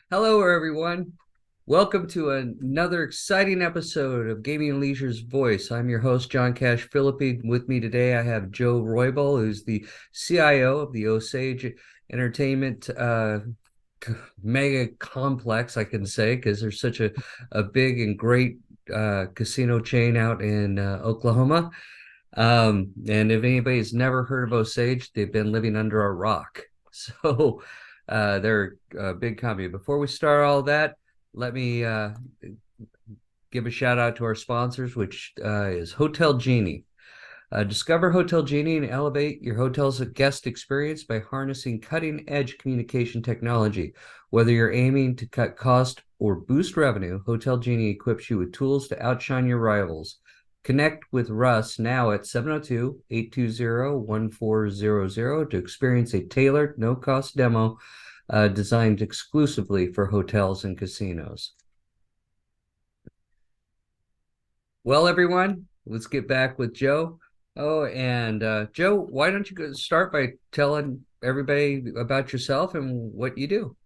Hello, everyone. Welcome to another exciting episode of Gaming and Leisure's Voice. I'm your host, John Cash Filippe. With me today, I have Joe Roybal, who's the CIO of the Osage Entertainment mega complex, I can say, because there's such a big and great casino chain out in Oklahoma. And if anybody's never heard of Osage, they've been living under a rock. So they're a big company. Before we start all that, let me give a shout out to our sponsors, which is Hotel Genie. Discover Hotel Genie and elevate your hotel's guest experience by harnessing cutting edge communication technology. Whether you're aiming to cut cost or boost revenue, Hotel Genie equips you with tools to outshine your rivals. Connect with Russ now at 702-820-1400 to experience a tailored, no cost demo designed exclusively for hotels and casinos. Well, everyone, let's get back with Joe. Oh, and Joe, why don't you start by telling everybody about yourself and what you do?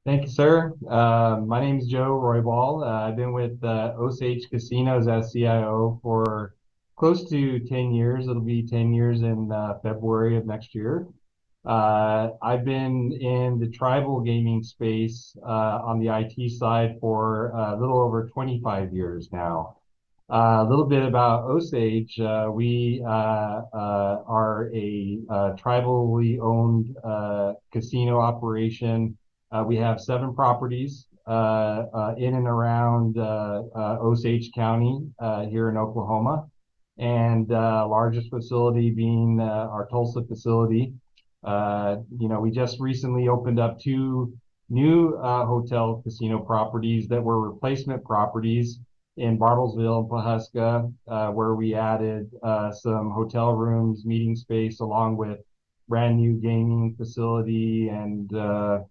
Thank you, sir. My name is Joe Roybal. I've been with Osage Casinos as CIO for close to 10 years. It'll be 10 years in February of next year. I've been in the tribal gaming space on the IT side for a little over 25 years now. A little bit about Osage. We are a tribally owned casino operation. We have 7 properties in and around Osage County here in Oklahoma, and largest facility being our Tulsa facility. We just recently opened up 2 new hotel casino properties that were replacement properties in Bartlesville and Pawhuska, where we added some hotel rooms, meeting space, along with brand new gaming facility and the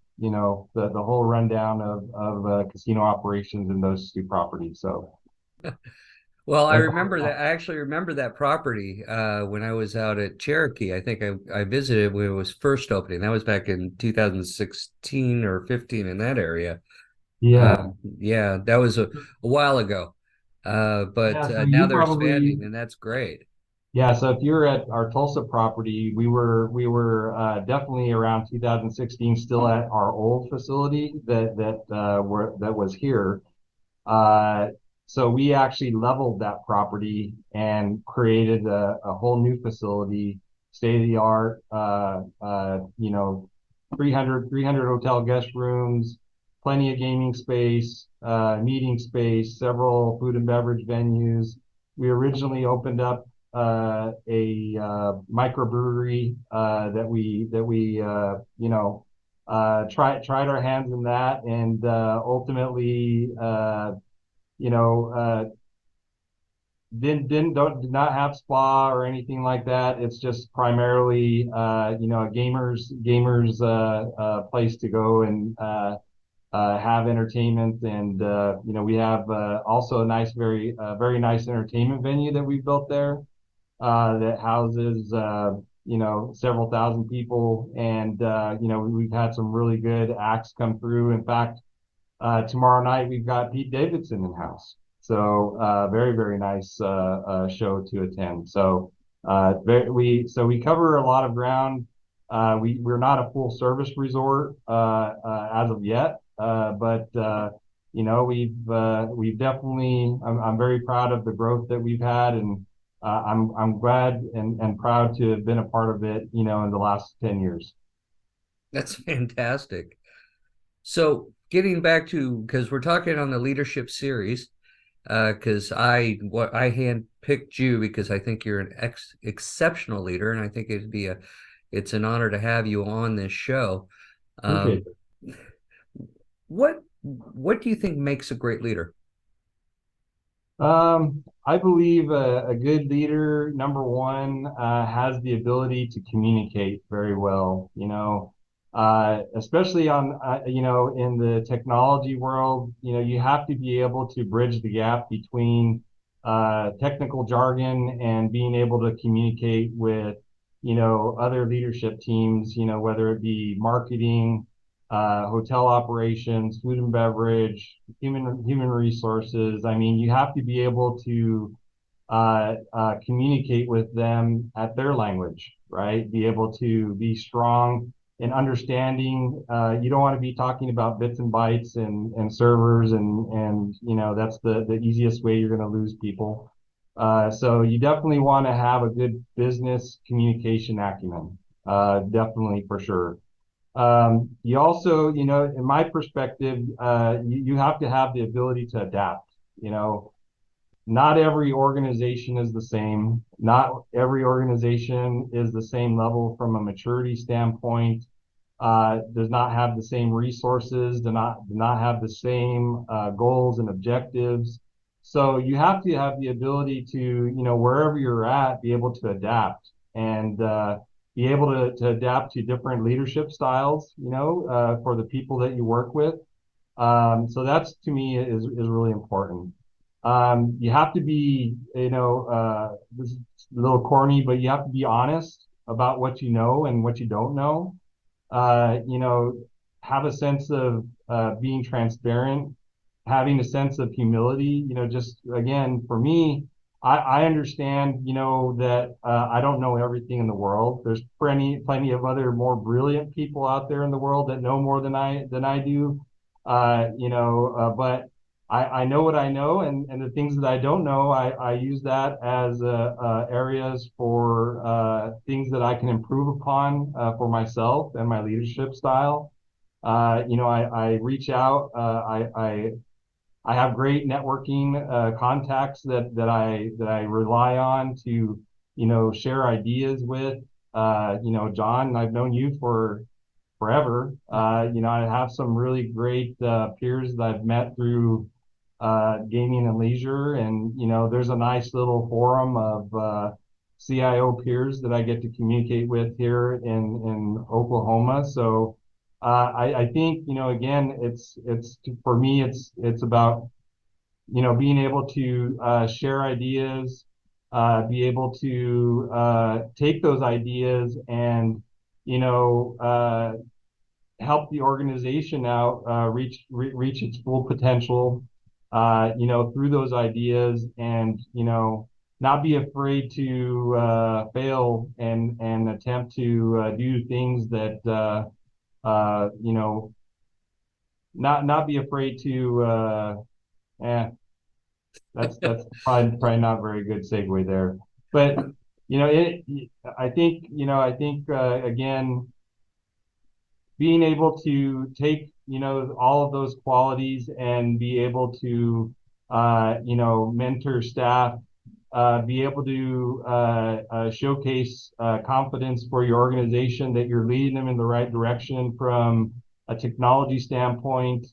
whole rundown of casino operations in those 2 properties. So Well, I that's remember that. I actually remember that property when I was out at Cherokee. I think I visited when it was first opening. That was back in 2016 or 15 in that area. yeah. Yeah, that was a while ago. But Yeah, so now you they're probably expanding, and that's great. Yeah, so if you're at our Tulsa property, we were definitely around 2016 still at our old facility that was here. Uh, so we actually leveled that property and created a whole new facility, state of the art, 300 hotel guest rooms, plenty of gaming space, meeting space, several food and beverage venues. We originally opened up a microbrewery that we tried our hands in that, and ultimately you know, did not have spa or anything like that. It's just primarily, a gamers place to go and have entertainment. And we have also a very nice entertainment venue that we built there that houses several thousand people. And we've had some really good acts come through. In fact, tomorrow night we've got Pete Davidson in house. So very, very nice show to attend. So we cover a lot of ground. We're not a full service resort as of yet, but we've definitely. I'm very proud of the growth that we've had, and I'm glad and proud to have been a part of it. In the last 10 years. That's fantastic. So getting back to because we're talking on the leadership series, because I handpicked you because I think you're an exceptional leader, and I think it's an honor to have you on this show. Appreciate Um, what do you think makes a great leader? I believe a good leader, number one, has the ability to communicate very well. Especially in the technology world, you have to be able to bridge the gap between technical jargon and being able to communicate with, other leadership teams, whether it be marketing, hotel operations, food and beverage, human resources. I mean, you have to be able to communicate with them at their language, right? Be able to be strong in understanding. You don't want to be talking about bits and bytes and servers and that's the easiest way you're going to lose people. So you definitely want to have a good business communication acumen. Definitely for sure. You also, in my perspective, you have to have the ability to adapt. You know, not every organization is the same. Not every organization is the same level from a maturity standpoint. Does not have the same resources, do not have the same goals and objectives. So you have to have the ability to, wherever you're at, be able to adapt and be able to adapt to different leadership styles, for the people that you work with. So that's to me is really important. You have to be, this is a little corny, but you have to be honest about what you know and what you don't know. You know, have a sense of being transparent, having a sense of humility. Just again, for me, I understand, that I don't know everything in the world. There's plenty of other more brilliant people out there in the world that know more than I do. But I know what I know, and the things that I don't know, I use that as areas for things that I can improve upon for myself and my leadership style. I reach out. I have great networking contacts that I rely on to share ideas with. John, I've known you for forever. I have some really great peers that I've met through gaming and leisure, and there's a nice little forum of CIO peers that I get to communicate with here in Oklahoma. So I think again, it's for me, it's about being able to share ideas, be able to take those ideas and you know help the organization out reach its full potential, through those ideas, and not be afraid to fail and attempt to do things that not be afraid to eh, that's probably not a very good segue there, but it I think again, being able to take all of those qualities and be able to mentor staff, be able to showcase confidence for your organization that you're leading them in the right direction from a technology standpoint,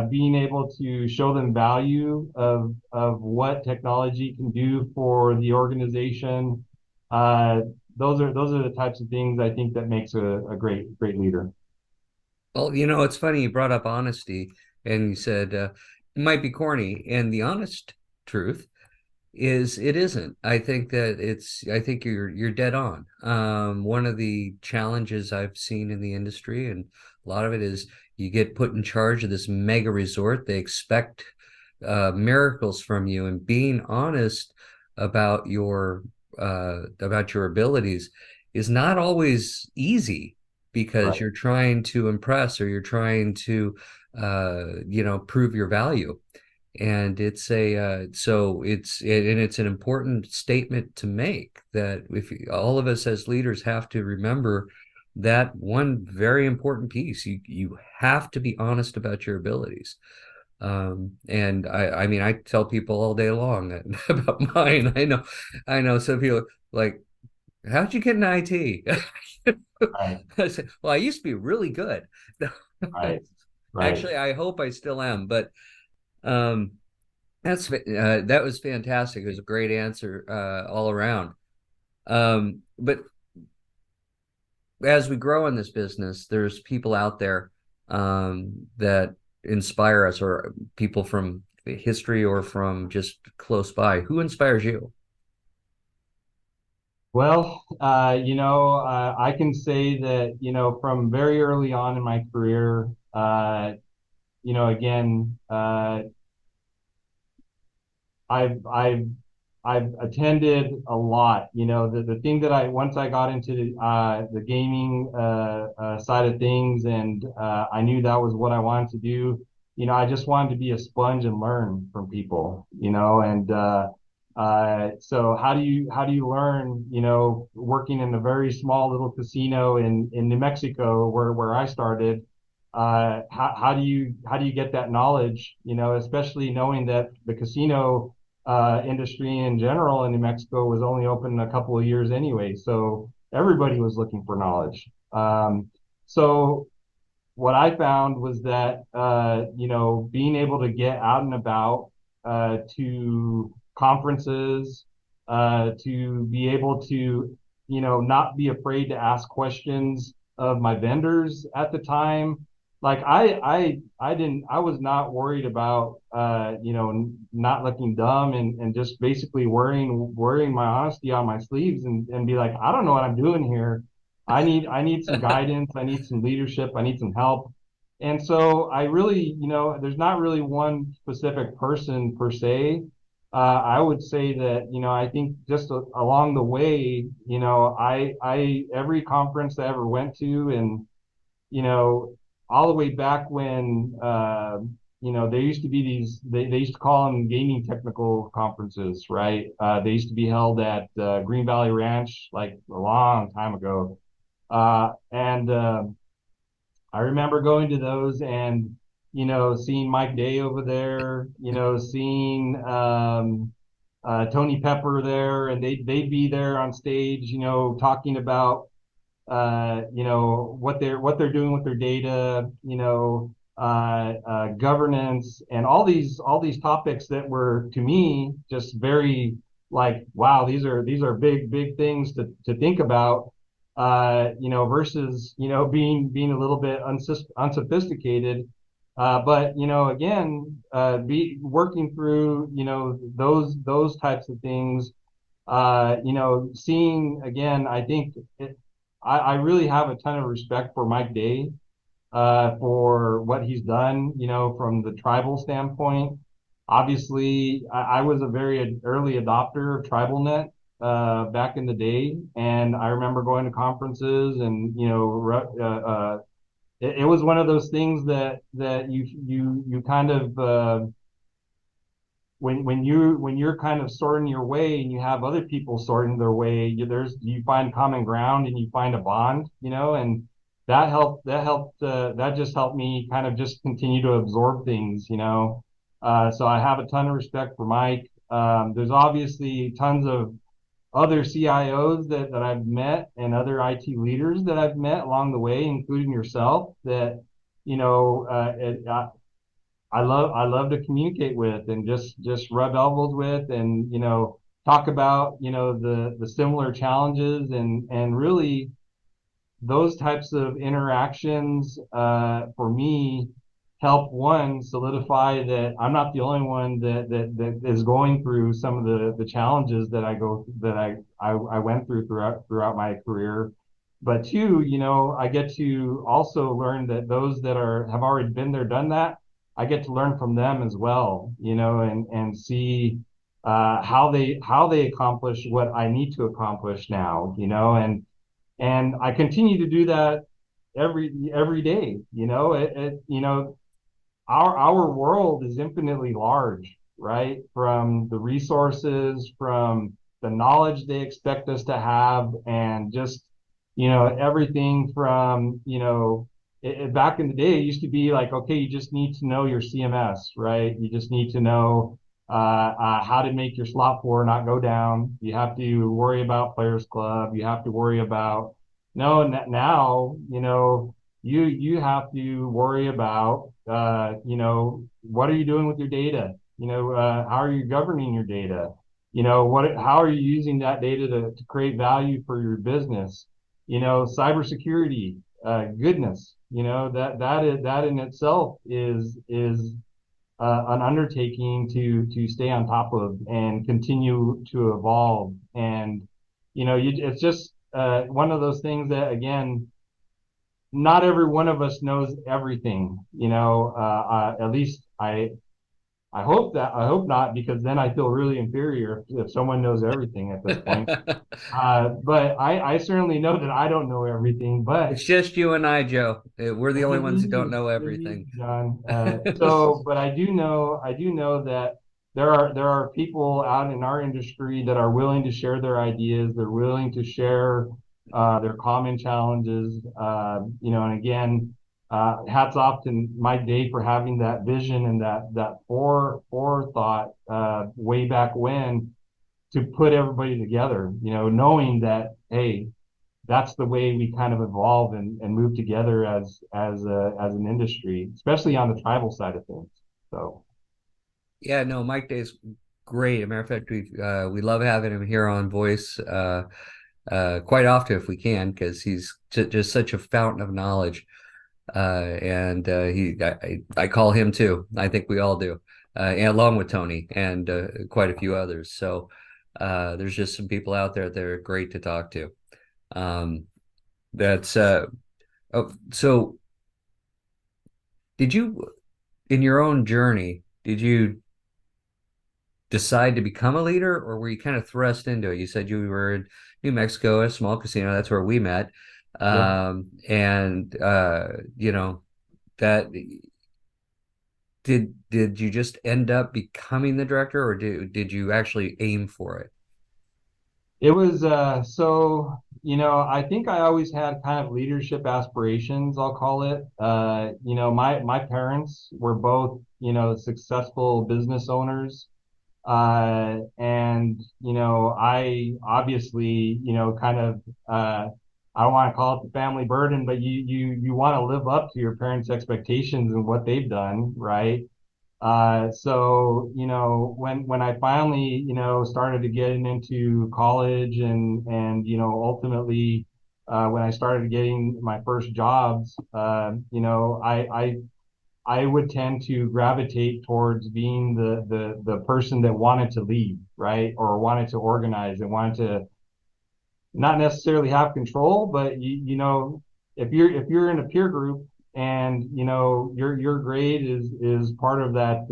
being able to show them value of what technology can do for the organization. Uh, those are the types of things I think that makes a great leader. Well, it's funny you brought up honesty and you said it might be corny, and the honest truth is it isn't. I think you're dead on. One of the challenges I've seen in the industry, and a lot of it is you get put in charge of this mega resort. They expect miracles from you, and being honest about your abilities is not always easy because Right, you're trying to impress or you're trying to prove your value. And it's an important statement to make that if all of us as leaders have to remember that one very important piece, you have to be honest about your abilities. And I mean, I tell people all day long that, about mine. I know some people like, how'd you get in IT? right, I said, well, I used to be really good. right, right. Actually, I hope I still am, but um, that was fantastic. It was a great answer all around. But as we grow in this business, there's people out there that inspire us, or people from history or from just close by. Who inspires you? I can say that, from very early on in my career, again, I've I've I've attended a lot. The thing that once I got into the gaming side of things, and I knew that was what I wanted to do. I just wanted to be a sponge and learn from people. And so how do you learn? Working in a very small little casino in New Mexico, where I started. How do you get that knowledge? Especially knowing that the casino industry in general in New Mexico was only open a couple of years anyway. So everybody was looking for knowledge. So what I found was that, being able to get out and about to conferences, to be able to, not be afraid to ask questions of my vendors at the time. Like I was not worried about, not looking dumb and just basically wearing my honesty on my sleeves and be like, I don't know what I'm doing here. I need some guidance. I need some leadership. I need some help. And so I really, there's not really one specific person per se. I would say that, I think just along the way, every conference I ever went to, and, you know, all the way back when, there used to be they used to call them gaming technical conferences, right? They used to be held at Green Valley Ranch like a long time ago. And I remember going to those and, seeing Mike Day over there, seeing Tony Pepper there, and they'd be there on stage, talking about what they're doing with their data, governance, and all these topics that were to me just very like, wow, these are big things to think about, versus being a little bit unsophisticated. But again, be working through those types of things. Seeing again, I think I really have a ton of respect for Mike Day, for what he's done, from the tribal standpoint. Obviously, I was a very early adopter of TribalNet, back in the day, and I remember going to conferences and, it was one of those things that you kind of, when you're kind of sorting your way and you have other people sorting their way, you find common ground and you find a bond, and that just helped me kind of just continue to absorb things. So I have a ton of respect for Mike. There's obviously tons of other CIOs that I've met and other IT leaders that I've met along the way, including yourself, that, I love to communicate with and just rub elbows with, and talk about the similar challenges, and really those types of interactions, for me, help one solidify that I'm not the only one that is going through some of the challenges that I went throughout my career. But two, I get to also learn that those that have already been there, done that, I get to learn from them as well, and see how they accomplish what I need to accomplish now, and I continue to do that every day. Our world is infinitely large, right? From the resources, from the knowledge they expect us to have, and just everything from back in the day, it used to be like, okay, you just need to know your CMS, right? You just need to know how to make your slot floor not go down. You have to worry about Players Club. You have to worry about no now. You have to worry about what are you doing with your data? How are you governing your data? How are you using that data to create value for your business? Cybersecurity, goodness, that in itself is an undertaking to stay on top of and continue to evolve. And it's just one of those things that, again, not every one of us knows everything. At least I hope not, because then I feel really inferior if someone knows everything at this point. But I certainly know that I don't know everything, but It's just you and I, Joe. We're the only ones who don't know it everything. is, John. But I do know that there are people out in our industry that are willing to share their ideas. They're willing to share their common challenges. And again, hats off to Mike Day for having that vision and that forethought way back when to put everybody together. Knowing that, hey, that's the way we kind of evolve and move together as an industry, especially on the tribal side of things. So Yeah, no, Mike Day's great. As a matter of fact, we love having him here on Voice quite often if we can, because he's just such a fountain of knowledge. And I call him too. I think we all do, and along with Tony and quite a few others. So there's just some people out there that are great to talk to. Um, that's oh, so did you, in your own journey, did you decide to become a leader, or were you kind of thrust into it? You said you were in New Mexico, a small casino. That's where we met. yep. And that did you just end up becoming the director, or did you actually aim for it? It was I think I always had kind of leadership aspirations, I'll call it. My parents were both, successful business owners. And I obviously, kind of I don't want to call it the family burden, but you want to live up to your parents' expectations and what they've done, right? So when I finally started to get into college and ultimately when I started getting my first jobs, I would tend to gravitate towards being the person that wanted to lead, right? Or wanted to organize and wanted to not necessarily have control, but if you're in a peer group and your grade is part of that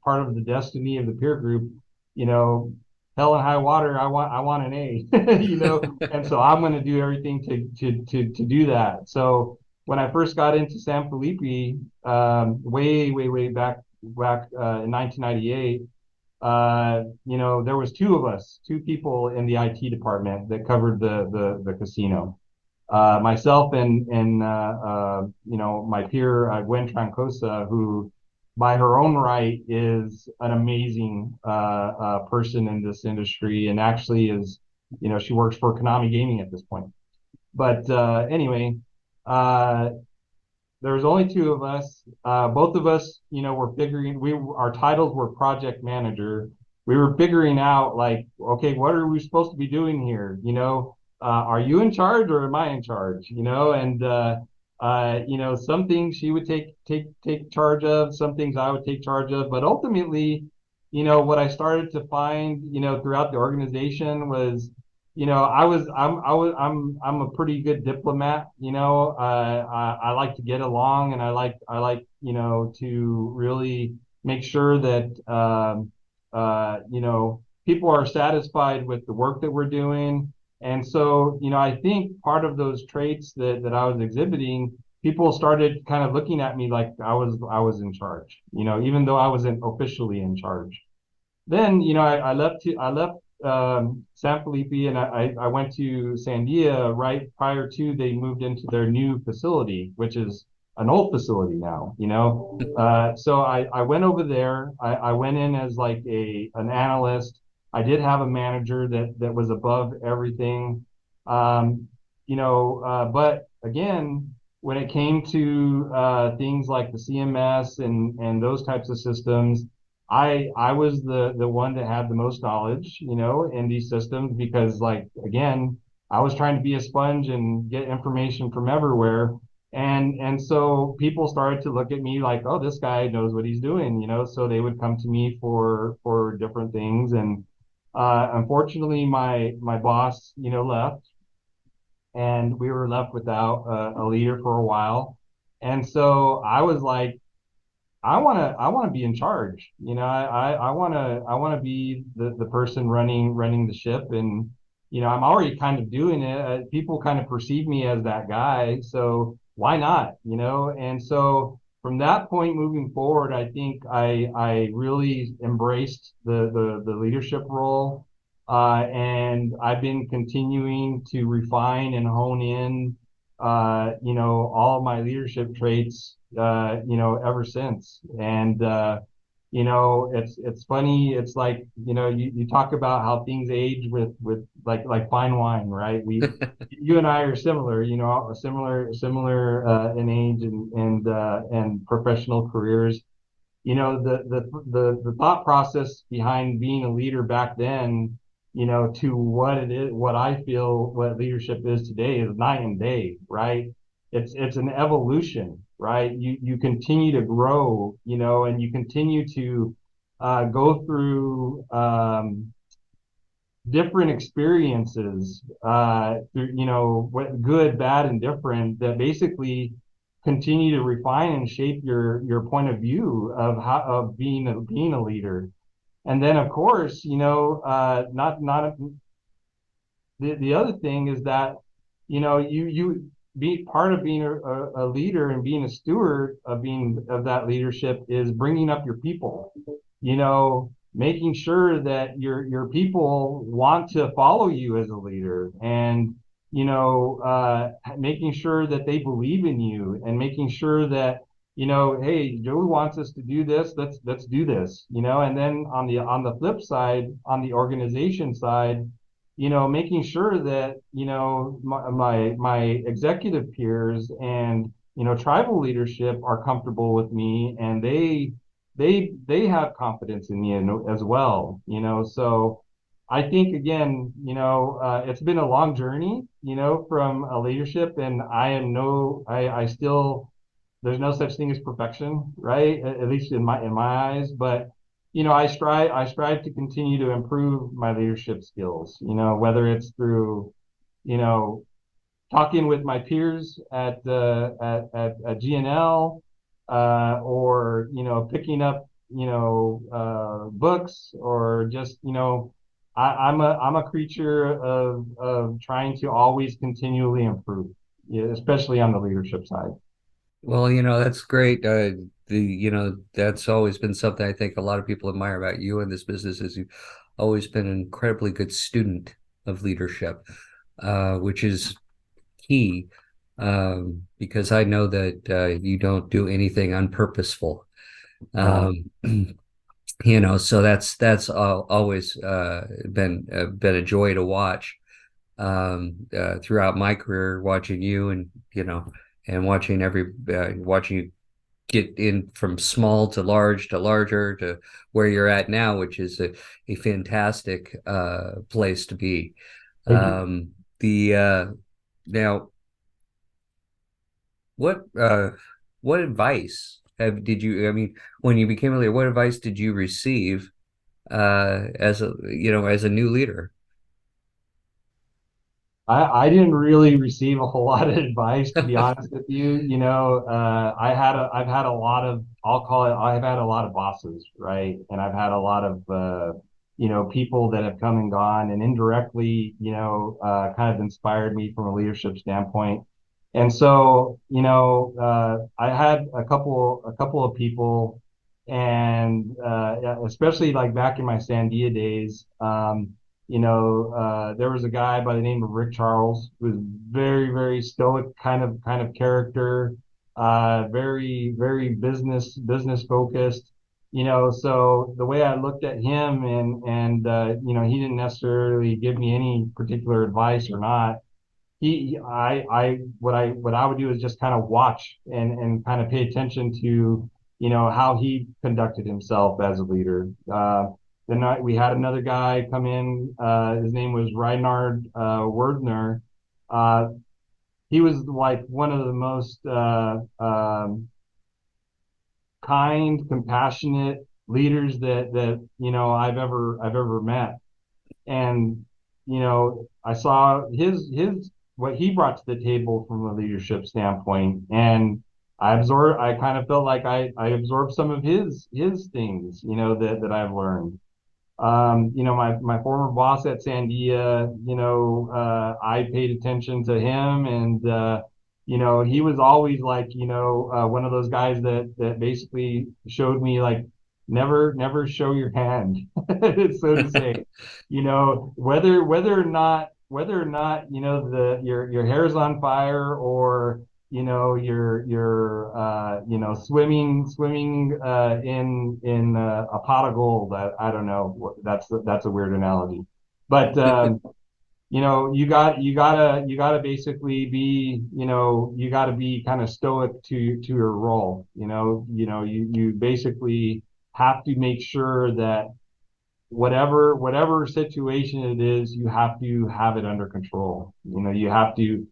part of the destiny of the peer group, you know, hell and high water, I want an A, and so I'm going to do everything to do that. So when I first got into San Felipe, way back in 1998, there was two of us, two people in the IT department that covered the casino. Myself and my peer Gwen Trancosa, who by her own right is an amazing person in this industry, and actually is she works for Konami Gaming at this point. But anyway, uh, there was only two of us. Both of us, were figuring our titles were project manager. We were figuring out like, okay, what are we supposed to be doing here? Are you in charge or am I in charge? And some things she would take charge of, some things I would take charge of. But ultimately, what I started to find, throughout the organization was I'm a pretty good diplomat. I like to get along, and I like to really make sure that people are satisfied with the work that we're doing. And so, I think part of those traits that I was exhibiting, people started kind of looking at me like I was in charge. Even though I wasn't officially in charge. Then I left San Felipe, and I went to Sandia right prior to they moved into their new facility, which is an old facility now. So I went over there. I went in as like an analyst. I did have a manager that was above everything. But again, when it came to things like the CMS and those types of systems, I was the one that had the most knowledge, in these systems because, like, again, I was trying to be a sponge and get information from everywhere. And so people started to look at me like, oh, this guy knows what he's doing, so they would come to me for different things. And Unfortunately, my boss, left, and we were left without a leader for a while. And so I was like, I want to be in charge. I want to be the person running the ship. And I'm already kind of doing it. People kind of perceive me as that guy, so why not? And so from that point moving forward, I think I really embraced the leadership role. And I've been continuing to refine and hone in all of my leadership traits, ever since. And, it's funny. It's like, you talk about how things age with like fine wine, right? You and I are similar, similar in age and professional careers. The thought process behind being a leader back then, to what it is, what I feel what leadership is today is night and day, right? It's an evolution, right? You continue to grow, and you continue to go through different experiences, through, what good, bad, and different, that basically continue to refine and shape your point of view of being a leader. And then, of course, not the other thing is that, you be part of being a leader and being a steward of that leadership is bringing up your people, making sure that your people want to follow you as a leader, and making sure that they believe in you, and making sure that, hey, Joey wants us to do this, let's do this. And then on the flip side, on the organization side, making sure that, my executive peers and, tribal leadership are comfortable with me, and they have confidence in me as well. So I think, again, it's been a long journey, from a leadership, and I still, there's no such thing as perfection, right? At least in my eyes. But I strive to continue to improve my leadership skills. Whether it's through, you know talking with my peers at GNL, or picking up, books, or just, I'm a creature of trying to always continually improve, yeah, especially on the leadership side. Well, that's great. That's always been something I think a lot of people admire about you in this business is you've always been an incredibly good student of leadership, which is key, because I know that you don't do anything unpurposeful. Yeah. Um, so that's always been a joy to watch, throughout my career, watching you and and watching you get in from small to large to larger to where you're at now, which is a fantastic place to be. Thank you. The Now, what what advice did you, I mean, when you became a leader, what advice did you receive as a new leader? I didn't really receive a whole lot of advice, to be honest with you. I've had a lot of, I'll call it, I've had a lot of bosses, right? And I've had a lot of, people that have come and gone, and indirectly, kind of inspired me from a leadership standpoint. And so, I had a couple of people, and yeah, especially like back in my Sandia days, there was a guy by the name of Rick Charles, who was very, very stoic kind of character, very, very business focused. So the way I looked at him, and he didn't necessarily give me any particular advice or not. What I would do is just kind of watch and kind of pay attention to, how he conducted himself as a leader. Then we had another guy come in. His name was Reinhard Werdner. Uh, he was like one of the most kind, compassionate leaders that I've ever met. And, I saw his what he brought to the table from a leadership standpoint. And I kind of felt like I absorbed some of his things, that I've learned. My former boss at Sandia, I paid attention to him, and he was always like, one of those guys that basically showed me like never show your hand, so to say. Whether or not the your hair's on fire, or you're swimming in a pot of gold. I don't know. That's a weird analogy, but you gotta basically be, you gotta be kind of stoic to your role. You basically have to make sure that whatever situation it is, you have to have it under control. You have to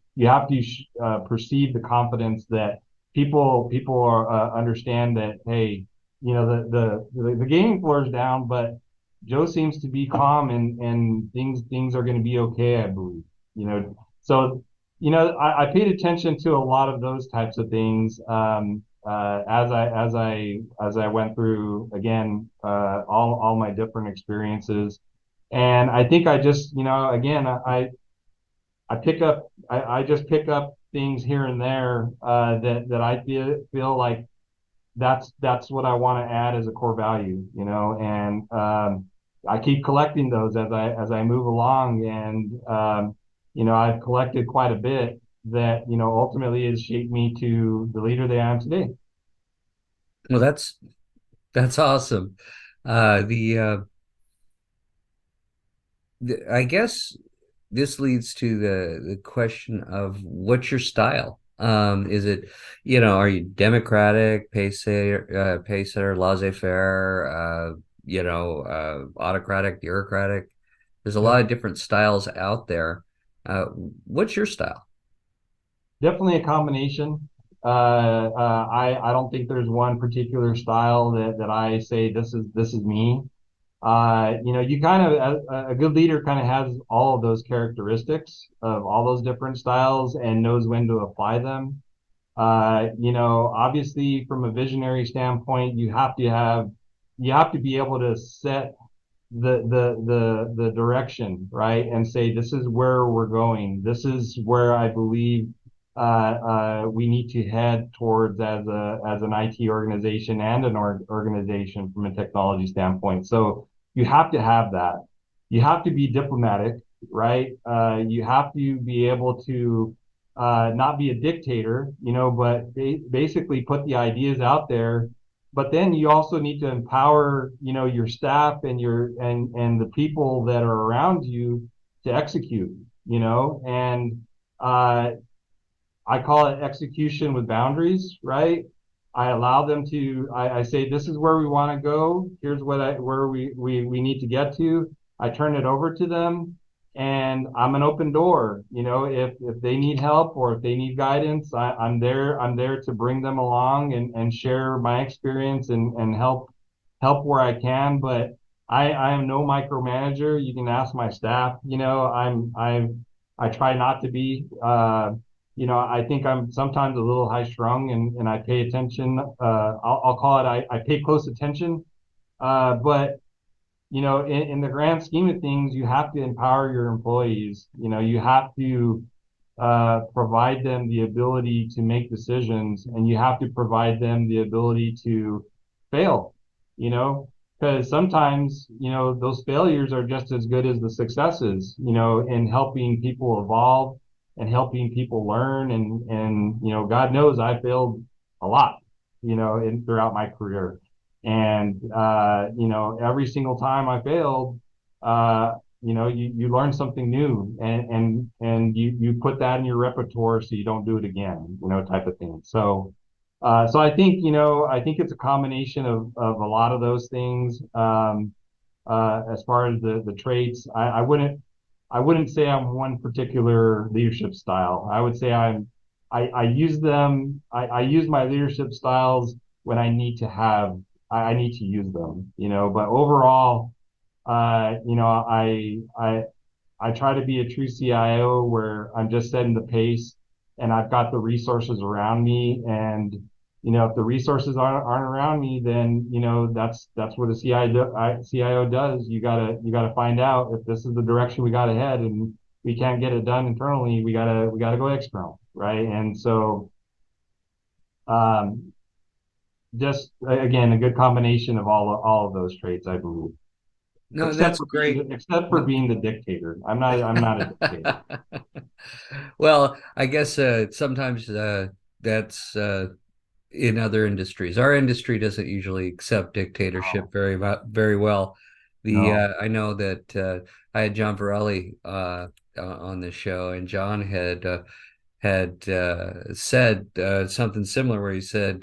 perceive the confidence that people are understand that, hey, the gaming floor is down, but Joe seems to be calm, and things are going to be okay, I believe. So I paid attention to a lot of those types of things. As I went through again, all my different experiences. And I think I just, again, I just pick up things here and there, that I feel like that's what I want to add as a core value, and I keep collecting those as I move along. And I've collected quite a bit that ultimately has shaped me to the leader that I am today. Well, that's awesome. Uh, the, uh, I guess this leads to the question of what's your style? Is it, are you democratic, pace setter, laissez-faire, autocratic, bureaucratic? There's a lot Yep. of different styles out there. Uh, what's your style? Definitely a combination. I don't think there's one particular style that I say this is me. You kind of, a good leader kind of has all of those characteristics of all those different styles and knows when to apply them. Obviously from a visionary standpoint, you have to be able to set the direction, right? And say, this is where we're going. This is where I believe we need to head towards as an IT organization and an organization from a technology standpoint. So you have to have that. You have to be diplomatic, right? You have to be able to not be a dictator, but basically put the ideas out there. But then you also need to empower, your staff and the people that are around you to execute, and uh, I call it execution with boundaries, right? I allow them to, I say, this is where we want to go. Here's where we need to get to. I turn it over to them, and I'm an open door. If they need help or if they need guidance, I'm there to bring them along and share my experience and help where I can. But I am no micromanager. You can ask my staff. I try not to be. I think I'm sometimes a little high strung, and I pay attention. I'll call it, I pay close attention. But, in the grand scheme of things, you have to empower your employees. You have to provide them the ability to make decisions, and you have to provide them the ability to fail, you know, because sometimes, those failures are just as good as the successes, in helping people evolve and helping people learn. And, God knows I failed a lot, throughout my career. And, every single time I failed, uh, you learn something new, and you put that in your repertoire so you don't do it again, type of thing. So I think it's a combination of a lot of those things. As far as the traits, I wouldn't say I'm one particular leadership style. I would say I use them. I use my leadership styles when I need to use them, but overall, I try to be a true CIO where I'm just setting the pace and I've got the resources around me. And, if the resources aren't around me, then, that's what a CIO does. You gotta find out if this is the direction we got to head and we can't get it done internally. We gotta go external. Right. And so, um, just again, a good combination of all of those traits, I believe. No, that's great. Except for being the dictator. I'm not a dictator. Well, I guess sometimes that's in other industries. Our industry doesn't usually accept dictatorship No, very well. The no. I know that I had John Varelli on the show, and John had said something similar where he said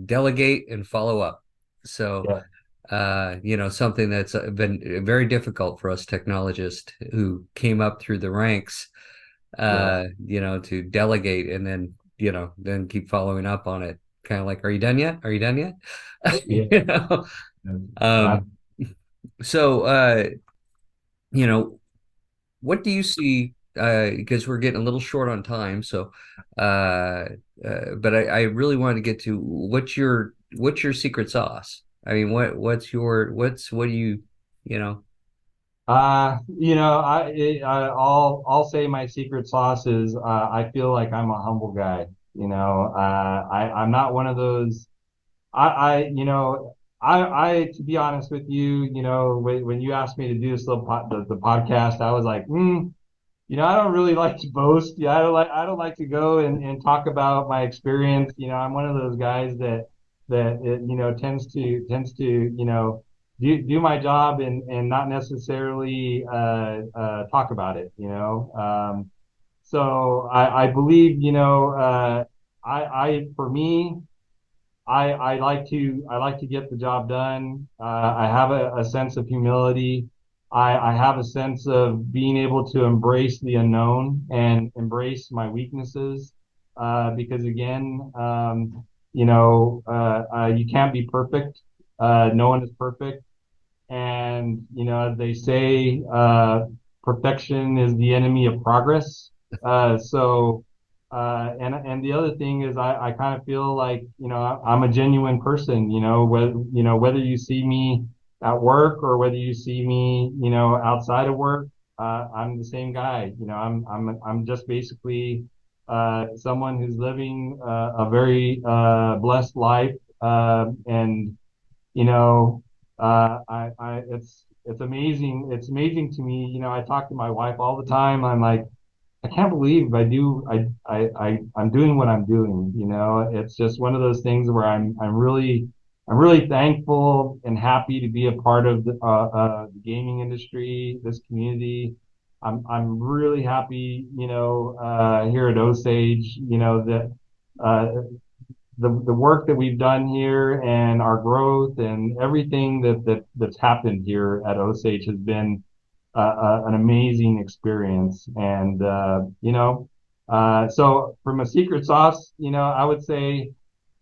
delegate and follow up. So Yeah, something that's been very difficult for us technologists who came up through the ranks, yeah, to delegate and then keep following up on it. Kind of like, are you done yet? Are you done yet? yeah. You know? Uh, Um, so, you know, what do you see? Because we're getting a little short on time, so, but I really wanted to get to what's your secret sauce? I mean, what do you know? I'll say my secret sauce is I feel like I'm a humble guy. I'm not one of those. To be honest with you, when you asked me to do this the podcast, I was like, I don't really like to boast. Yeah, I don't like to go and talk about my experience. I'm one of those guys that tends to do my job and not necessarily talk about it. So I believe I for me I like to get the job done. I have a sense of humility. I have a sense of being able to embrace the unknown and embrace my weaknesses. Because again, you can't be perfect. No one is perfect. And, as they say, perfection is the enemy of progress. And the other thing is I kind of feel like, I'm a genuine person, whether you see me at work or whether you see me, outside of work, I'm the same guy. I'm just basically, someone who's living, a very, blessed life. And, you know, it's amazing. It's amazing to me. I talk to my wife all the time. I'm like, I can't believe I'm doing what I'm doing. It's just one of those things where I'm really thankful and happy to be a part of the gaming industry, this community. I'm really happy, here at Osage, that, uh, the work that we've done here and our growth and everything that's happened here at Osage has been an amazing experience. And so from a secret sauce, I would say,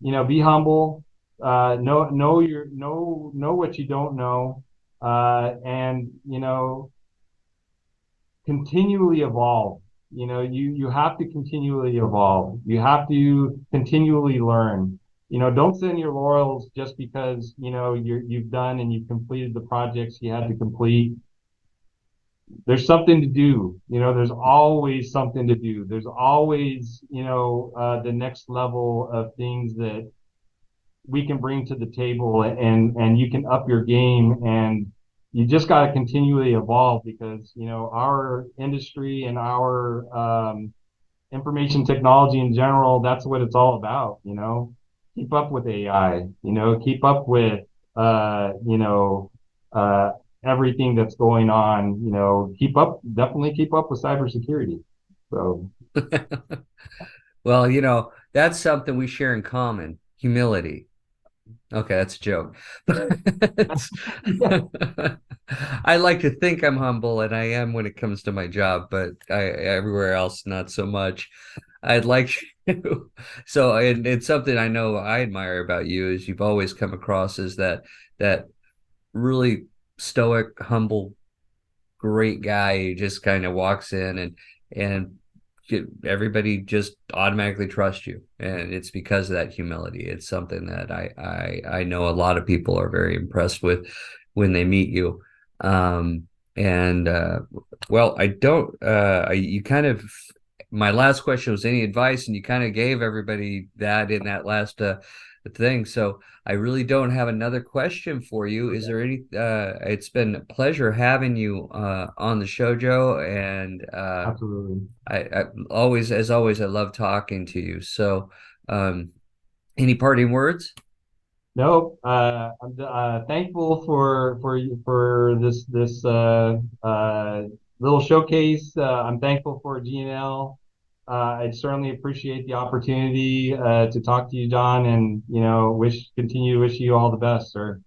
be humble, know what you don't know, and continually evolve. You have to continually evolve. You have to continually learn. Don't sit in your laurels just because you've done and you've completed the projects you had to complete. There's something to do. There's always something to do. There's always the next level of things that we can bring to the table, and you can up your game, and you just got to continually evolve because our industry and our information technology in general, that's what it's all about. Keep up with AI, keep up with uh you know uh everything that's going on. Definitely keep up with cybersecurity. So Well, that's something we share in common, humility. Okay, that's a joke. It's- yeah. I like to think I'm humble, and I am when it comes to my job, but everywhere else, not so much. I'd like to. So, and it's something I know I admire about you is you've always come across as that really. stoic, humble, great guy who just kind of walks in and everybody just automatically trusts you, and it's because of that humility. It's something that I know a lot of people are very impressed with when they meet you. And well, I don't. You kind of. My last question was any advice, and you kind of gave everybody that in that last thing. So I really don't have another question for you. Is Okay. there any? It's been a pleasure having you on the show, Joe, and Absolutely. I always, as always, I love talking to you. So, any parting words? No, I'm thankful for this little showcase. I'm thankful for GNL. I certainly appreciate the opportunity to talk to you, John, and continue to wish you all the best, sir.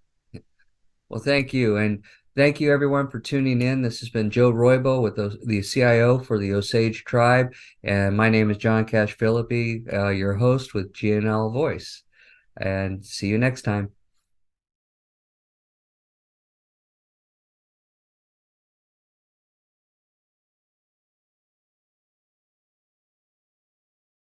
Well, thank you, and thank you everyone for tuning in. This has been Joe Roybal with the CIO for the Osage tribe, and my name is John Cash Philippi, your host with GNL Voice. And see you next time.